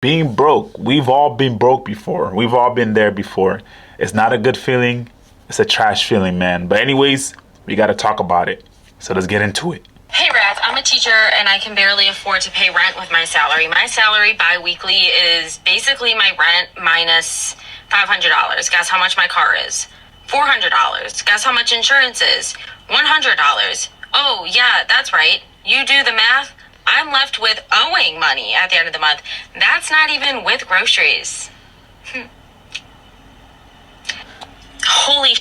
Being broke, we've all been broke before. We've all been there before. It's not a good feeling. It's a trash feeling, man. But anyways, we got to talk about it. So let's get into it. Hey, Raz, I'm a teacher and I can barely afford to pay rent with my salary. My salary bi-weekly is basically my rent minus $500. Guess how much my car is? $400. Guess how much insurance is? $100. Oh, yeah, that's right. You do the math. I'm left with owing money at the end of the month. That's not even with groceries. Holy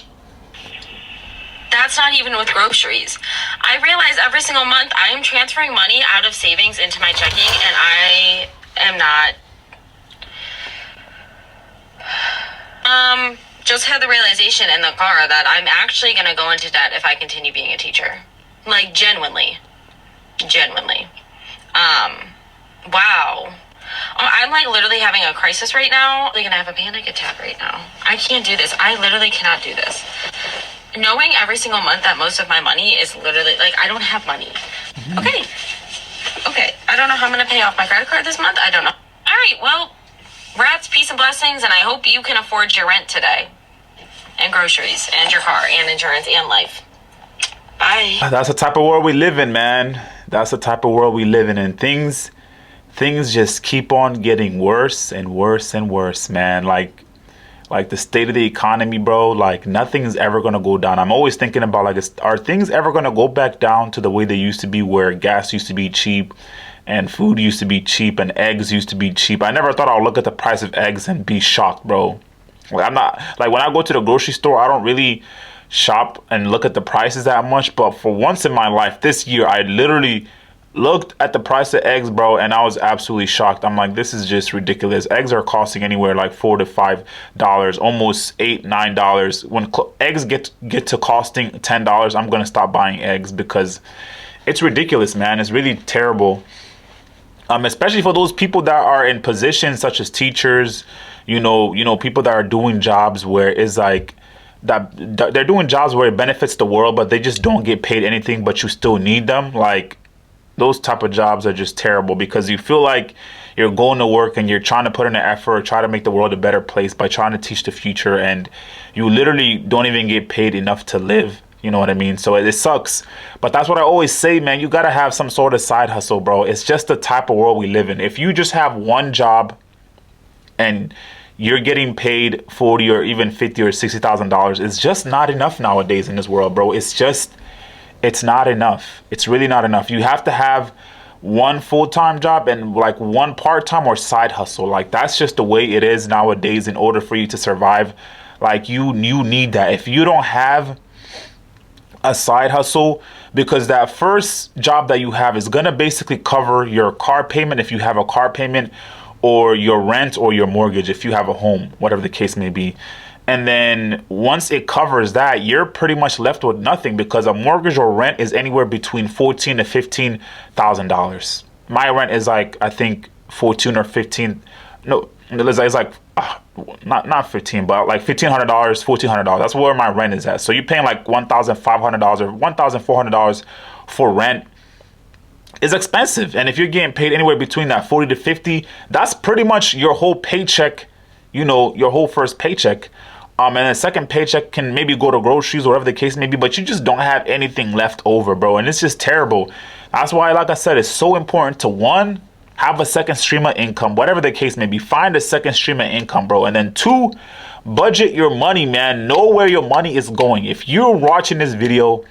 That's not even with groceries. I realize every single month I am transferring money out of savings into my checking, and I am not. Just had the realization in the car that I'm actually going to go into debt if I continue being a teacher. Like, genuinely. Wow. I'm like literally having a crisis right now. I'm going to have a panic attack right now. I can't do this. I literally cannot do this. Knowing every single month that most of my money is literally, like, I don't have money. Okay. I don't know how I'm going to pay off my credit card this month. I don't know. All right, well, rats, peace, and blessings, and I hope you can afford your rent today. And groceries, and your car, and insurance, and life. Bye. That's the type of world we live in, man. That's the type of world we live in. And things just keep on getting worse and worse and worse, man. Like the state of the economy, bro, like nothing's ever going to go down. I'm always thinking about, like, are things ever going to go back down to the way they used to be, where gas used to be cheap and food used to be cheap and eggs used to be cheap? I never thought I would look at the price of eggs and be shocked, bro. Like, I'm not, like, when I go to the grocery store, I don't really shop and look at the prices that much. But for once in my life this year, I literally looked at the price of eggs, bro, and I was absolutely shocked. I'm like, this is just ridiculous. Eggs are costing anywhere like $4 to $5, almost $8, $9. When eggs get to costing $10, I'm gonna stop buying eggs because it's ridiculous, man. It's really terrible. Especially for those people that are in positions such as teachers, you know, people that are doing jobs where it's like that they're doing jobs where it benefits the world, but they just don't get paid anything, but you still need them. Like, those type of jobs are just terrible because you feel like you're going to work and you're trying to put in an effort, try to make the world a better place by trying to teach the future, and you literally don't even get paid enough to live. You know what I mean? So it sucks. But that's what I always say, man. You got to have some sort of side hustle, bro. It's just the type of world we live in. If you just have one job and you're getting paid $40 or even $50 or $60,000, it's just not enough nowadays in this world, bro. It's not enough. It's really not enough. You have to have one full-time job and like one part-time or side hustle. Like, that's just the way it is nowadays in order for you to survive. Like, you need that. If you don't have a side hustle, because that first job that you have is going to basically cover your car payment if you have a car payment, or your rent or your mortgage if you have a home, whatever the case may be. And then once it covers that, you're pretty much left with nothing, because a mortgage or rent is anywhere between $14,000 to $15,000. My rent is like, I think 14 or 15. No, it's like not 15, but like $1,500, $1,400. That's where my rent is at. So you're paying like $1,500 or $1,400 for rent. Is expensive. And if you're getting paid anywhere between that 40 to 50, that's pretty much your whole paycheck, you know, your whole first paycheck. And the second paycheck can maybe go to groceries or whatever the case may be, but you just don't have anything left over, bro. And it's just terrible. That's why, like I said, it's so important to, one, have a second stream of income, whatever the case may be. Find a second stream of income, bro. And then two, budget your money, man. Know where your money is going. If you're watching this video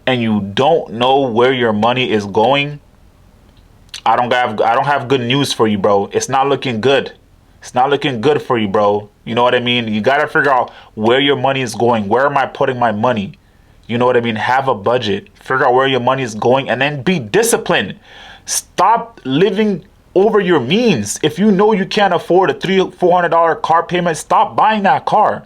and you don't know where your money is going, I don't have good news for you, bro. It's not looking good. It's not looking good for you, bro. You know what I mean? You got to figure out where your money is going. Where am I putting my money? You know what I mean? Have a budget. Figure out where your money is going, and then be disciplined. Stop living over your means. If you know you can't afford a $300-$400 car payment, stop buying that car.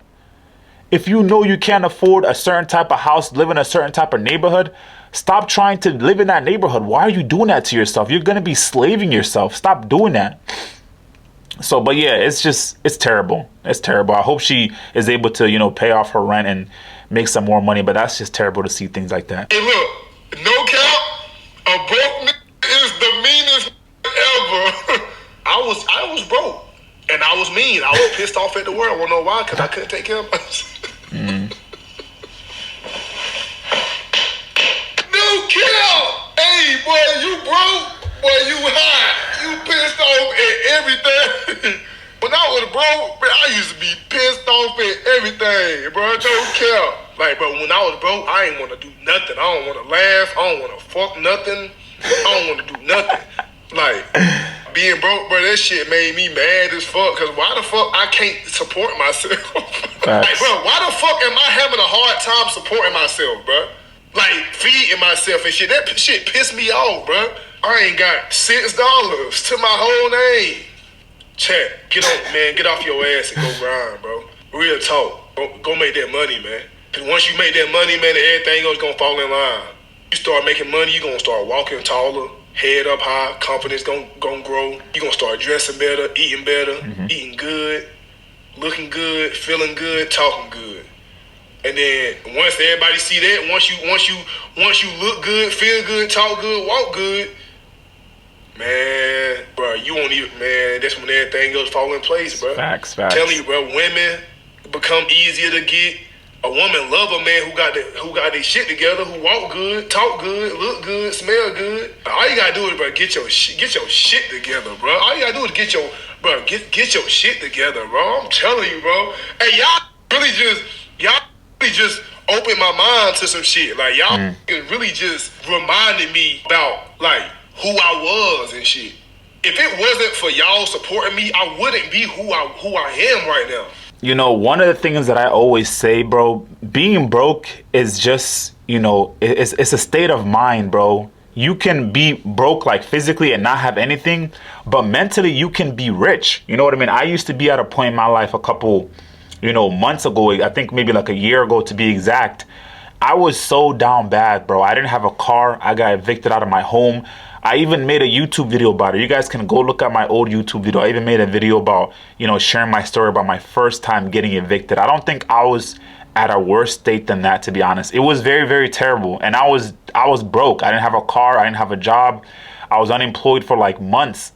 If you know you can't afford a certain type of house, live in a certain type of neighborhood, stop trying to live in that neighborhood. Why are you doing that to yourself? You're going to be slaving yourself. Stop doing that. So, but yeah, it's terrible. It's terrible. I hope she is able to, you know, pay off her rent and make some more money, but that's just terrible to see things like that. Hey, look, no cap, a broke nigga is the meanest ever. I was broke. And I was mean. I was pissed off at the world. I don't know why, because I couldn't take care of myself. No cap! Hey, boy, you broke. Boy, you hot. You pissed off at everything. When I was broke, man, I used to be pissed off at everything, bro. Don't care. Like, bro, when I was broke, I ain't want to do nothing. I don't want to laugh. I don't want to fuck nothing. I don't want to do nothing. Like, being broke, bro, that shit made me mad as fuck. Because why the fuck I can't support myself? Like, bro, why the fuck am I having a hard time supporting myself, bro? Like, feeding myself and shit. That shit pissed me off, bro. I ain't got $6 to my whole name. Chat, get on, man. Get off your ass and go grind, bro. Real talk. Go make that money, man. Because once you make that money, man, everything else gonna fall in line. You start making money, you gonna start walking taller, head up high, confidence gonna grow. You gonna start dressing better, eating better, eating good, looking good, feeling good, talking good. And then once everybody see that, once you look good, feel good, talk good, walk good, man, bro, you won't even, man, that's when everything else fall in place, bro. Facts. Telling you, bro, women become easier to get. A woman love a man who got their shit together, who walk good, talk good, look good, smell good. All you gotta do is, bro, get your shit together, bro. All you gotta do is get your shit together, bro. I'm telling you, bro. Hey, y'all really just opened my mind to some shit. Like, y'all really just reminded me about, like, who I was and shit. If it wasn't for y'all supporting me, I wouldn't be who I am right now. You know, one of the things that I always say, bro, being broke is just, you know, it's a state of mind, bro. You can be broke, like, physically and not have anything, but mentally you can be rich. You know what I mean? I used to be at a point in my life a couple, you know, months ago, I think maybe like a year ago to be exact. I was so down bad, bro. I didn't have a car. I got evicted out of my home. I even made a YouTube video about it. You guys can go look at my old YouTube video. I even made a video about, you know, sharing my story about my first time getting evicted. I don't think I was at a worse state than that, to be honest. It was very, very terrible. And I was broke. I didn't have a car. I didn't have a job. I was unemployed for like months.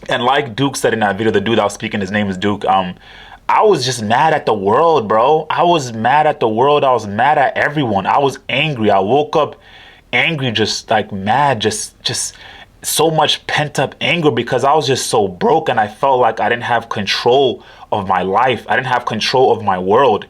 And like Duke said in that video, the dude that was speaking, his name is Duke. I was just mad at the world, bro. I was mad at the world. I was mad at everyone. I was angry. I woke up angry, just like mad, just so much pent up anger because I was just so broke and I felt like I didn't have control of my life. I didn't have control of my world.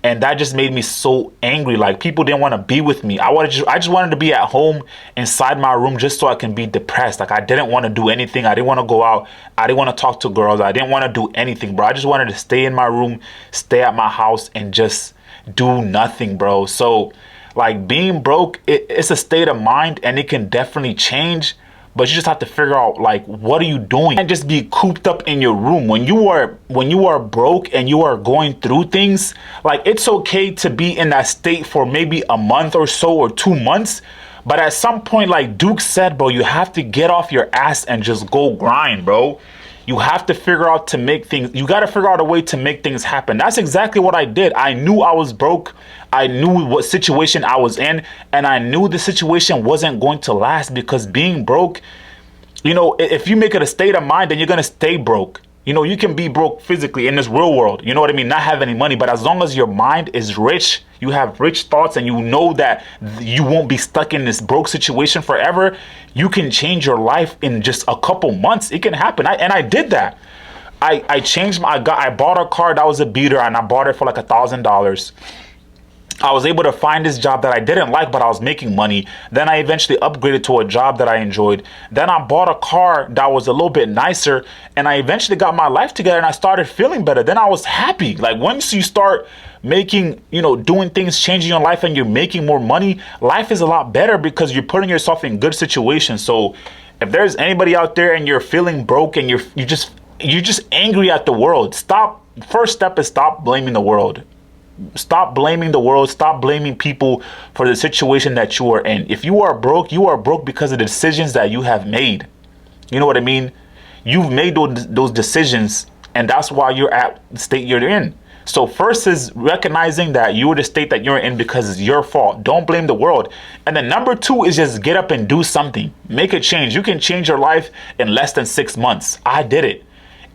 And that just made me so angry. Like, people didn't want to be with me. I just wanted to be at home inside my room just so I can be depressed. Like, I didn't want to do anything. I didn't want to go out. I didn't want to talk to girls. I didn't want to do anything, bro. I just wanted to stay in my room, stay at my house, and just do nothing, bro. So, like, being broke, it's a state of mind, and it can definitely change. But you just have to figure out, like, what are you doing? And just be cooped up in your room. When you are broke and you are going through things, like, it's okay to be in that state for maybe a month or so or 2 months. But at some point, like Duke said, bro, you have to get off your ass and just go grind, bro. You have to figure out to make things, you got to figure out a way to make things happen. That's exactly what I did. I knew I was broke. I knew what situation I was in, and I knew the situation wasn't going to last because being broke, you know, if you make it a state of mind, then you're going to stay broke. You know, you can be broke physically in this real world, you know what I mean? Not have any money, but as long as your mind is rich, you have rich thoughts and you know that you won't be stuck in this broke situation forever, you can change your life in just a couple months. It can happen. And I did that. I bought a car that was a beater and I bought it for like $1,000. I was able to find this job that I didn't like, but I was making money. Then I eventually upgraded to a job that I enjoyed. Then I bought a car that was a little bit nicer, and I eventually got my life together and I started feeling better. Then I was happy. Like, once you start making, you know, doing things, changing your life, and you're making more money, life is a lot better because you're putting yourself in good situations. So if there's anybody out there and you're feeling broke and you're just angry at the world, first step is stop blaming the world. Stop blaming the world. Stop blaming people for the situation that you are in. If you are broke because of the decisions that you have made. You know what I mean? You've made those decisions, and that's why you're at the state you're in. So first is recognizing that you're the state that you're in because it's your fault. Don't blame the world. And then number 2 is just get up and do something. Make a change. You can change your life in less than 6 months. I did it.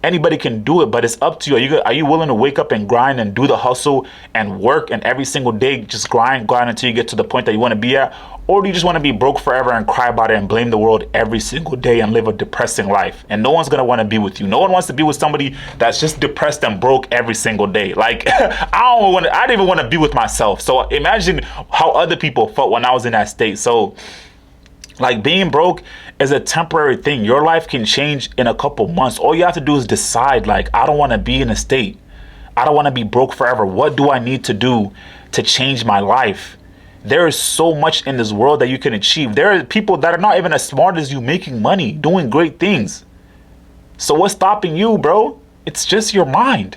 Anybody can do it, but it's up to you. Are you willing to wake up and grind and do the hustle and work and every single day just grind until you get to the point that you want to be at? Or do you just want to be broke forever and cry about it and blame the world every single day and live a depressing life? And no one's going to want to be with you. No one wants to be with somebody that's just depressed and broke every single day. Like, I didn't even want to be with myself. So imagine how other people felt when I was in that state. So like, being broke is a temporary thing. Your life can change in a couple months. All you have to do is decide, like, I don't want to be in a state. I don't want to be broke forever. What do I need to do to change my life? There is so much in this world that you can achieve. There are people that are not even as smart as you making money, doing great things. So what's stopping you, bro? It's just your mind.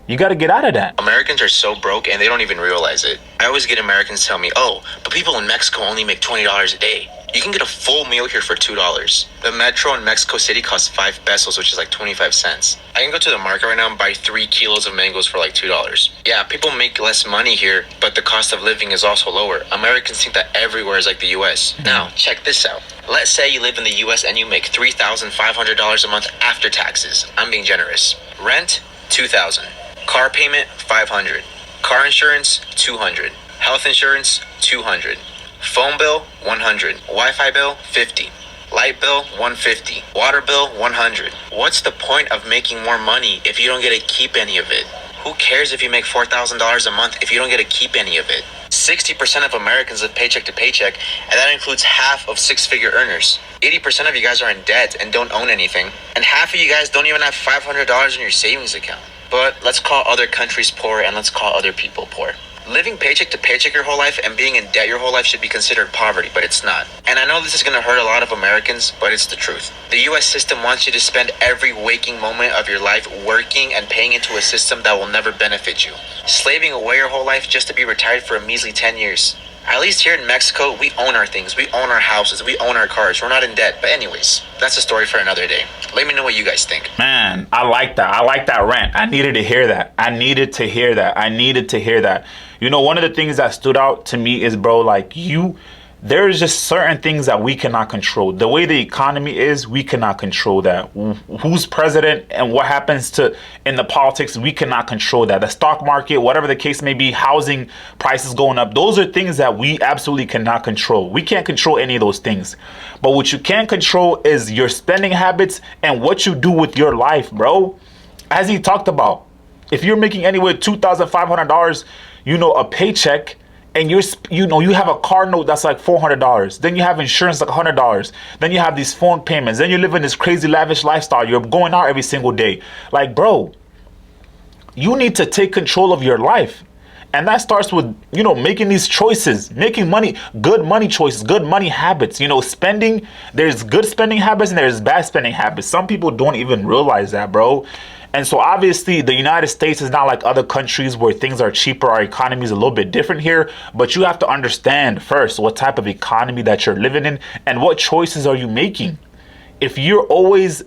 You got to get out of that. Americans are so broke and they don't even realize it. I always get Americans tell me, oh, but people in Mexico only make $20 a day. You can get a full meal here for $2. The metro in Mexico City costs 5 pesos, which is like 25 cents. I can go to the market right now and buy 3 kilos of mangoes for like $2. Yeah, people make less money here, but the cost of living is also lower. Americans think that everywhere is like the US. Now, check this out. Let's say you live in the US and you make $3,500 a month after taxes. I'm being generous. Rent, $2,000. Car payment, $500. Car insurance, $200. Health insurance, $200. Phone bill, $100. Wi-Fi bill, $50. Light bill, $150. Water bill, $100. What's the point of making more money if you don't get to keep any of it? Who cares if you make $4,000 a month if you don't get to keep any of it? 60% of Americans live paycheck to paycheck, and that includes half of six-figure earners. 80% of you guys are in debt and don't own anything, and half of you guys don't even have $500 in your savings account. But let's call other countries poor and let's call other people poor. Living paycheck to paycheck your whole life and being in debt your whole life should be considered poverty, but it's not. And I know this is going to hurt a lot of Americans, but it's the truth. The US system wants you to spend every waking moment of your life working and paying into a system that will never benefit you. Slaving away your whole life just to be retired for a measly 10 years. At least here in Mexico, we own our things. We own our houses. We own our cars. We're not in debt. But anyways, that's a story for another day. Let me know what you guys think. Man, I like that. I like that rant. I needed to hear that. I needed to hear that. You know, one of the things that stood out to me is, bro, like, there's just certain things that we cannot control. The way the economy is, we cannot control that. Who's president and what happens in the politics, we cannot control that. The stock market, whatever the case may be, housing prices going up, those are things that we absolutely cannot control. We can't control any of those things. But what you can control is your spending habits and what you do with your life, bro. As he talked about, if you're making anywhere $2,500, a paycheck, and you have a car note that's like $400. Then you have insurance like $100. Then you have these phone payments. Then you live in this crazy lavish lifestyle. You're going out every single day. Like, bro, you need to take control of your life. And that starts with, making these choices, making money, good money choices, good money habits. Spending, there's good spending habits and there's bad spending habits. Some people don't even realize that, bro. And so obviously the United States is not like other countries where things are cheaper. Our economy is a little bit different here, but you have to understand first what type of economy that you're living in and what choices are you making. If you're always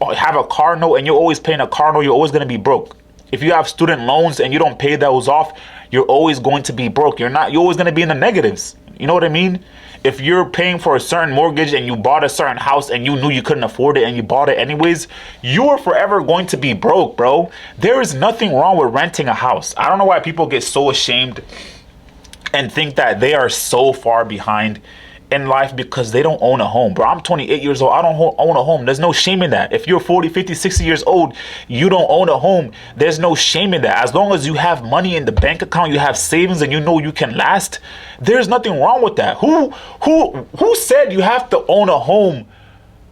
have a car note and you're always paying a car note, you're always going to be broke. If you have student loans and you don't pay those off, you're always going to be broke. You're always going to be in the negatives. You know what I mean? If you're paying for a certain mortgage and you bought a certain house and you knew you couldn't afford it and you bought it anyways, you are forever going to be broke, bro. There is nothing wrong with renting a house. I don't know why people get so ashamed and think that they are so far behind in life because they don't own a home. Bro, I'm 28 years old. I don't own a home. There's no shame in that. If you're 40, 50, 60 years old, you don't own a home. There's no shame in that. As long as you have money in the bank account, you have savings and you know you can last, there's nothing wrong with that. Who said you have to own a home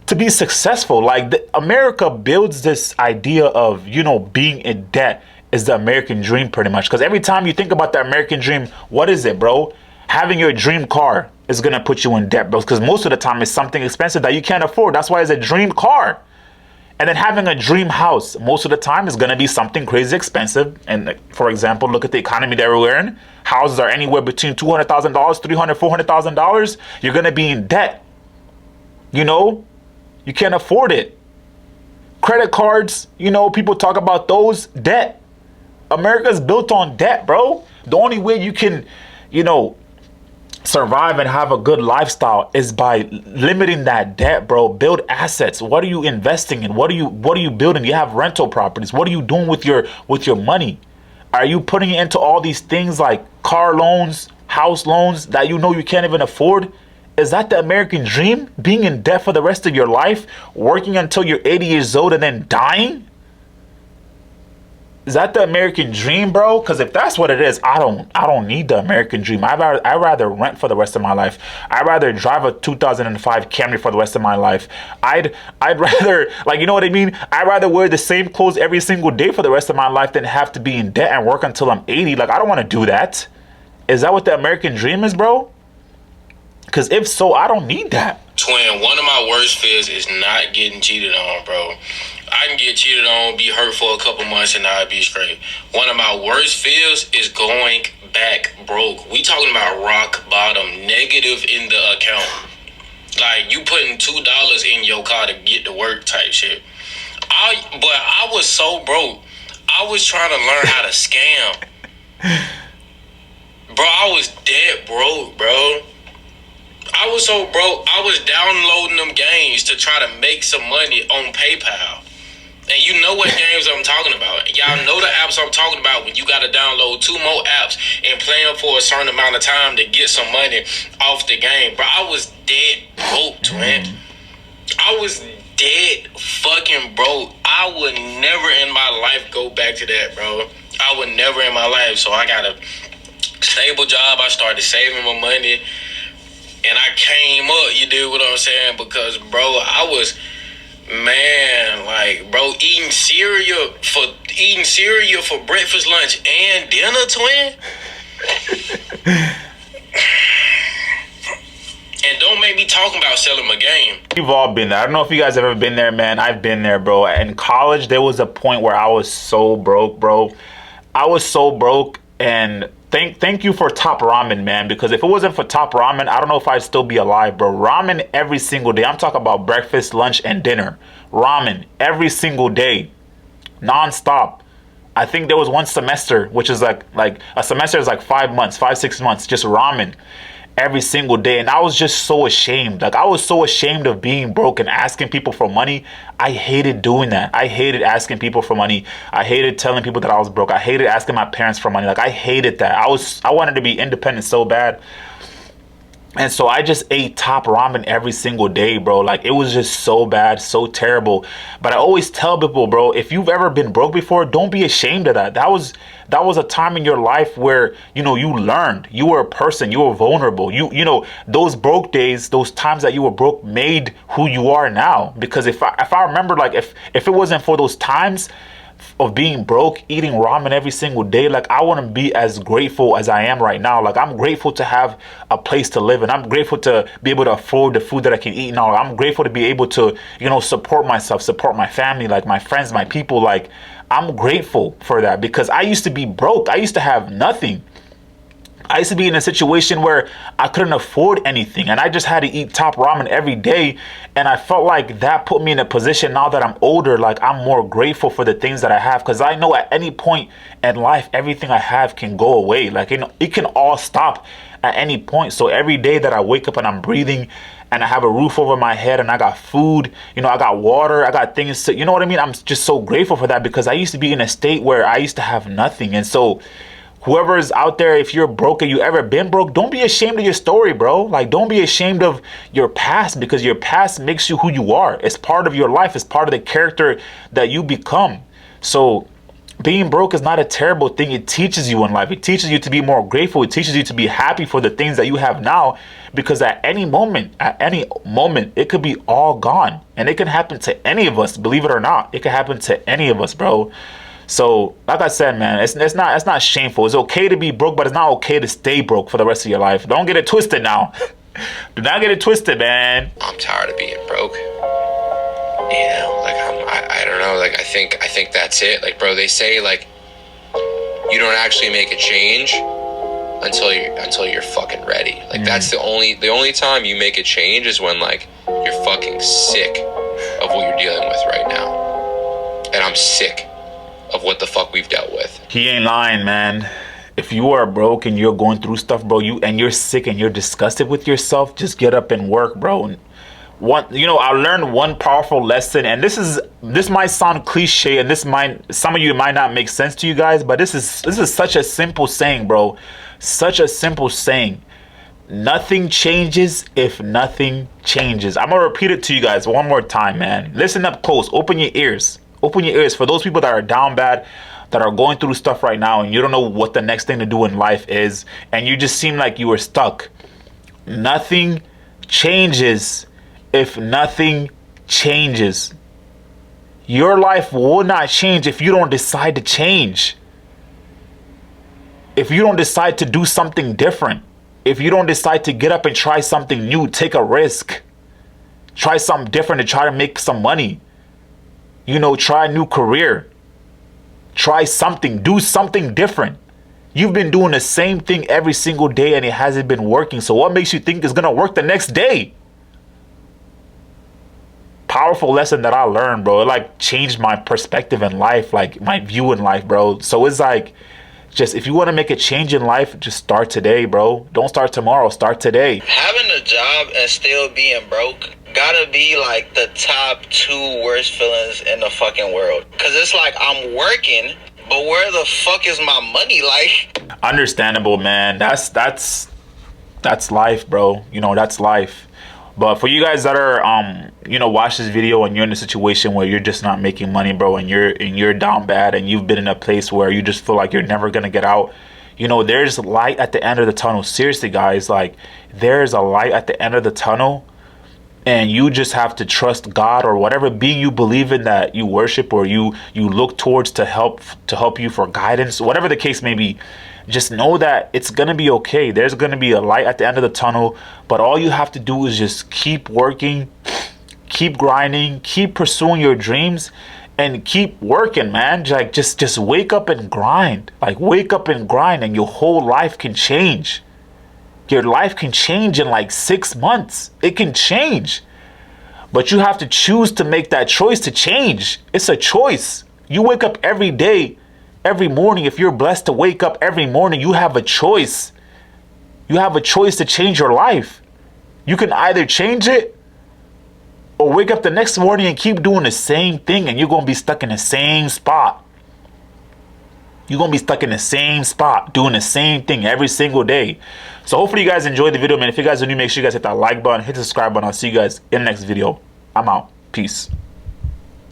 to be successful? Like, America builds this idea of, being in debt is the American dream pretty much. Because every time you think about the American dream, what is it, bro? Having your dream car is going to put you in debt, bro, because most of the time it's something expensive that you can't afford. That's why it's a dream car. And then having a dream house, most of the time is going to be something crazy expensive. And for example, look at the economy that we're in. Houses are anywhere between $200,000, $300,000, $400,000. You're going to be in debt. You can't afford it. Credit cards, people talk about those, debt. America's built on debt, bro. The only way you can, survive and have a good lifestyle is by limiting that debt, bro. Build assets. What are you investing in? What are you building? You have rental properties. What are you doing with your money? Are you putting it into all these things like car loans, house loans that you know you can't even afford? Is that the American dream? Being in debt for the rest of your life, working until you're 80 years old and then dying? Is that the American dream, bro? Because if that's what it is, I don't need the American dream. I'd rather rent for the rest of my life. I'd rather drive a 2005 Camry for the rest of my life. I'd rather, like, you know what I mean? I'd rather wear the same clothes every single day for the rest of my life than have to be in debt and work until I'm 80. Like, I don't want to do that. Is that what the American dream is, bro? Because if so, I don't need that. Twin, one of my worst fears is not getting cheated on, bro. I can get cheated on, be hurt for a couple months, and I'll be straight. One of my worst fears is going back broke. We talking about rock bottom, negative in the account. Like, you putting $2 in your car to get to work type shit. But I was so broke. I was trying to learn how to scam. Bro, I was dead broke, bro. I was so broke, I was downloading them games to try to make some money on PayPal. And you know what games I'm talking about. Y'all know the apps I'm talking about when you got to download 2 more apps and play them for a certain amount of time to get some money off the game. Bro, I was dead broke, man. I was dead fucking broke. I would never in my life go back to that, bro. I would never in my life. So I got a stable job. I started saving my money. And I came up, you do what I'm saying? Because, bro, I was... Man, like, bro, eating cereal for breakfast, lunch, and dinner, twin. And don't make me talking about selling my game. We've all been there. I don't know if you guys have ever been there, man. I've been there, bro. In college, there was a point where I was so broke, bro. I was so broke, and thank you for Top Ramen, man, because if it wasn't for Top Ramen, I don't know if I'd still be alive, bro. Ramen every single day. I'm talking about breakfast, lunch, and dinner. Ramen every single day, non-stop. I think there was one semester, which is like a semester is like 5 months, 6 months, just ramen every single day. And I was just so ashamed. Like, I was so ashamed of being broke and asking people for money. I hated doing that. I hated asking people for money. I hated telling people that I was broke. I hated asking my parents for money. Like, I hated that. I wanted to be independent so bad. And so I just ate Top Ramen every single day, bro. Like, it was just so bad, so terrible. But I always tell people, bro, if you've ever been broke before, don't be ashamed of that. That was a time in your life where, you know, you learned. You were a person. You were vulnerable. You know, those broke days, those times that you were broke made who you are now. Because if I remember, like, if it wasn't for those times of being broke, eating ramen every single day, like, I wouldn't be as grateful as I am right now. Like, I'm grateful to have a place to live, and I'm grateful to be able to afford the food that I can eat now. I'm grateful to be able to, you know, support myself, support my family, like my friends, my people. Like, I'm grateful for that, because I used to be broke. I used to have nothing. I used to be in a situation where I couldn't afford anything, and I just had to eat Top Ramen every day. And I felt like that put me in a position, now that I'm older, like, I'm more grateful for the things that I have, because I know at any point in life, everything I have can go away. Like, you know, it can all stop at any point. So every day that I wake up and I'm breathing and I have a roof over my head and I got food, you know, I got water, I got things to, you know what I mean? I'm just so grateful for that, because I used to be in a state where I used to have nothing. And so whoever is out there, if you're broke or you ever been broke, don't be ashamed of your story, bro. Like, don't be ashamed of your past, because your past makes you who you are. It's part of your life. It's part of the character that you become. So being broke is not a terrible thing. It teaches you in life. It teaches you to be more grateful. It teaches you to be happy for the things that you have now, because at any moment, it could be all gone. And it can happen to any of us, believe it or not. It can happen to any of us, bro. So, like I said, man, it's not shameful. It's okay to be broke, but it's not okay to stay broke for the rest of your life. Don't get it twisted now. Do not get it twisted, man. I'm tired of being broke. You know, like, I don't know. Like, I think that's it. Like, bro, they say, like, you don't actually make a change until you're fucking ready. Like, that's the only time you make a change is when, like, you're fucking sick of what you're dealing with right now. And I'm sick of what the fuck we've dealt with. He ain't lying, man. If you are broke and you're going through stuff, bro, you're sick and you're disgusted with yourself, just get up and work, bro. I learned one powerful lesson, and this might sound cliche, and some of you might not make sense to you guys, but this is such a simple saying, bro. Such a simple saying. Nothing changes if nothing changes. I'm gonna repeat it to you guys one more time, man. Listen up close. Open your ears. Open your ears for those people that are down bad, that are going through stuff right now, and you don't know what the next thing to do in life is, and you just seem like you were stuck. Nothing changes if nothing changes. Your life will not change if you don't decide to change. If you don't decide to do something different. If you don't decide to get up and try something new, take a risk. Try something different to try to make some money. Try a new career. Try something. Do something different. You've been doing the same thing every single day and it hasn't been working. So what makes you think it's going to work the next day? Powerful lesson that I learned, bro. It like changed my perspective in life, like my view in life, bro. So it's like, just if you want to make a change in life, just start today, bro. Don't start tomorrow. Start today. Having a job and still being broke gotta be like the top 2 worst feelings in the fucking world. Cause it's like I'm working, but where the fuck is my money? Like, understandable, man. That's life, bro. That's life. But for you guys that are watch this video and you're in a situation where you're just not making money, bro, and you're down bad and you've been in a place where you just feel like you're never gonna get out, there's light at the end of the tunnel. Seriously, guys, like there's a light at the end of the tunnel, and you just have to trust God or whatever being you believe in that you worship or you look towards to help you for guidance, whatever the case may be. Just know that it's going to be okay. There's going to be a light at the end of the tunnel, but all you have to do is just keep working, keep grinding, keep pursuing your dreams, and keep working, man. Like just wake up and grind. Like wake up and grind, and your whole life can change. Your life can change in like 6 months. It can change. But you have to choose to make that choice to change. It's a choice. You wake up every day. Every morning, if you're blessed to wake up every morning, you have a choice. You have a choice to change your life. You can either change it or wake up the next morning and keep doing the same thing, and you're going to be stuck in the same spot. You're going to be stuck in the same spot, doing the same thing every single day. So hopefully you guys enjoyed the video, man. If you guys are new, make sure you guys hit that like button, hit the subscribe button. I'll see you guys in the next video. I'm out. Peace.